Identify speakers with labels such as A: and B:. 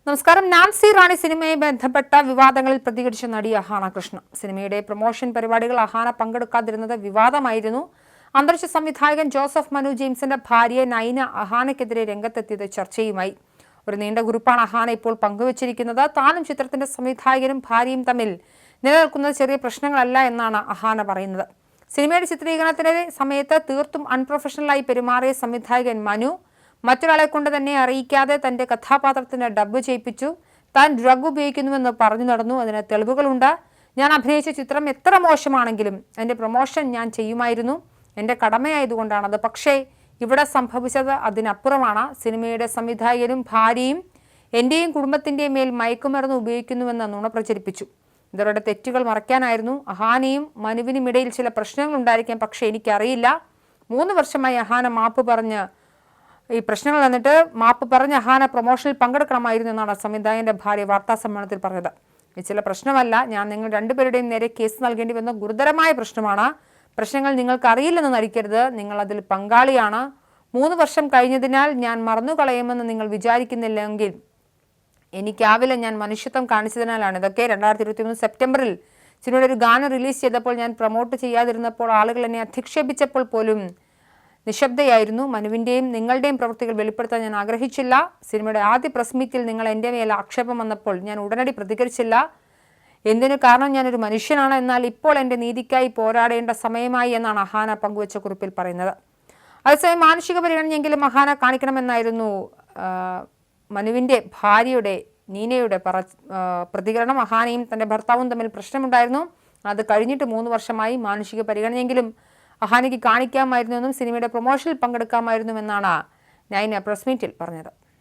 A: നമസ്കാരം. നാൻസി റാണി സിനിമയെ ബന്ധപ്പെട്ട വിവാദങ്ങളിൽ പ്രതികരിച്ച നടി അഹാന കൃഷ്ണ. സിനിമയുടെ പ്രൊമോഷൻ പരിപാടികൾ അഹാന പങ്കെടുക്കാതിരുന്നത് വിവാദമായിരുന്നു. അന്തരിച്ച സംവിധായകൻ ജോസഫ് മനു ജെയിംസിന്റെ ഭാര്യ നൈന അഹാനയ്ക്കെതിരെ രംഗത്തെത്തിയത് ചർച്ചയുമായി. ഒരു നീണ്ട കുറിപ്പാണ് അഹാന ഇപ്പോൾ പങ്കുവച്ചിരിക്കുന്നത്. താനും ചിത്രത്തിന്റെ സംവിധായകനും ഭാര്യയും തമ്മിൽ നിലനിൽക്കുന്നത് ചെറിയ പ്രശ്നങ്ങളല്ല എന്നാണ് അഹാന പറയുന്നത്. സിനിമയുടെ ചിത്രീകരണത്തിന്റെ സമയത്ത് തീർത്തും അൺപ്രൊഫഷണലായി പെരുമാറിയ സംവിധായകൻ മനു മറ്റൊരാളെ കൊണ്ട് തന്നെ അറിയിക്കാതെ തന്റെ കഥാപാത്രത്തിന് ഡബ്ബ് ചെയ്യിപ്പിച്ചു. താൻ ഡ്രഗ് ഉപയോഗിക്കുന്നുവെന്ന് പറഞ്ഞു നടന്നു. അതിന് തെളിവുകളുണ്ട്. ഞാൻ അഭിനയിച്ച ചിത്രം എത്ര മോശമാണെങ്കിലും എൻ്റെ പ്രൊമോഷൻ ഞാൻ ചെയ്യുമായിരുന്നു. എൻ്റെ കടമയായതുകൊണ്ടാണത്. പക്ഷേ ഇവിടെ സംഭവിച്ചത് അതിനപ്പുറമാണ്. സിനിമയുടെ സംവിധായകനും ഭാര്യയും എൻ്റെയും കുടുംബത്തിൻ്റെയും മേൽ മയക്കുമരുന്ന് ഉപയോഗിക്കുന്നുവെന്ന് നുണ പ്രചരിപ്പിച്ചു. ഇവരുടെ തെറ്റുകൾ മറയ്ക്കാനായിരുന്നു. അഹാനയും മനുവിനുമിടയിൽ ചില പ്രശ്നങ്ങൾ ഉണ്ടായിരിക്കാം, പക്ഷേ എനിക്കറിയില്ല. 3 വർഷമായി അഹാന മാപ്പ് പറഞ്ഞ് ഈ പ്രശ്നങ്ങൾ വന്നിട്ട് മാപ്പ് പറഞ്ഞ് അഹാന പ്രൊമോഷനിൽ പങ്കെടുക്കണമായിരുന്നു എന്നാണ് സംവിധായകന്റെ ഭാര്യ വാർത്താ സമ്മേളനത്തിൽ പറഞ്ഞത്. ഇത് ചില പ്രശ്നമല്ല, ഞാൻ നിങ്ങൾ രണ്ടുപേരുടെയും നേരെ കേസ് നൽകേണ്ടി വന്ന ഗുരുതരമായ പ്രശ്നമാണ്. പ്രശ്നങ്ങൾ നിങ്ങൾക്ക് അറിയില്ലെന്ന് നടിക്കരുത്. നിങ്ങൾ അതിൽ പങ്കാളിയാണ്. 3 വർഷം കഴിഞ്ഞതിനാൽ ഞാൻ മറന്നു കളയുമെന്ന് നിങ്ങൾ വിചാരിക്കുന്നില്ലെങ്കിൽ എനിക്കാവില്ല. ഞാൻ മനുഷ്യത്വം കാണിച്ചതിനാലാണ് ഇതൊക്കെ. 2023 സെപ്റ്റംബറിൽ സിനിമയുടെ ഒരു ഗാനം റിലീസ് ചെയ്തപ്പോൾ ഞാൻ പ്രൊമോട്ട് ചെയ്യാതിരുന്നപ്പോൾ ആളുകൾ എന്നെ അധിക്ഷേപിച്ചപ്പോൾ പോലും നിശബ്ദയായിരുന്നു. മനുവിൻ്റെയും നിങ്ങളുടെയും പ്രവൃത്തികൾ വെളിപ്പെടുത്താൻ ഞാൻ ആഗ്രഹിച്ചില്ല. സിനിമയുടെ ആദ്യ പ്രസ് മീറ്റിൽ നിങ്ങൾ എൻ്റെ മേൽ ആക്ഷേപം വന്നപ്പോൾ ഞാൻ ഉടനടി പ്രതികരിച്ചില്ല. എന്തിനു? കാരണം ഞാനൊരു മനുഷ്യനാണ്. എന്നാൽ ഇപ്പോൾ എൻ്റെ നീതിക്കായി പോരാടേണ്ട സമയമായി എന്നാണ് അഹാന പങ്കുവച്ച കുറിപ്പിൽ പറയുന്നത്. അതേസമയം മാനുഷിക പരിഗണനയെങ്കിലും അഹാന കാണിക്കണമെന്നായിരുന്നു മനുവിൻ്റെ ഭാര്യയുടെ നീനയുടെ പ്രതികരണം. അഹാനയും തൻ്റെ ഭർത്താവും തമ്മിൽ പ്രശ്നമുണ്ടായിരുന്നു. അത് കഴിഞ്ഞിട്ട് 3 വർഷമായി. മാനുഷിക പരിഗണനയെങ്കിലും അഹാനയ്ക്ക് കാണിക്കാമായിരുന്നുവെന്നും സിനിമയുടെ പ്രൊമോഷനിൽ പങ്കെടുക്കാമായിരുന്നുവെന്നാണ് നൈന പ്രസ് മീറ്റിൽ പറഞ്ഞത്.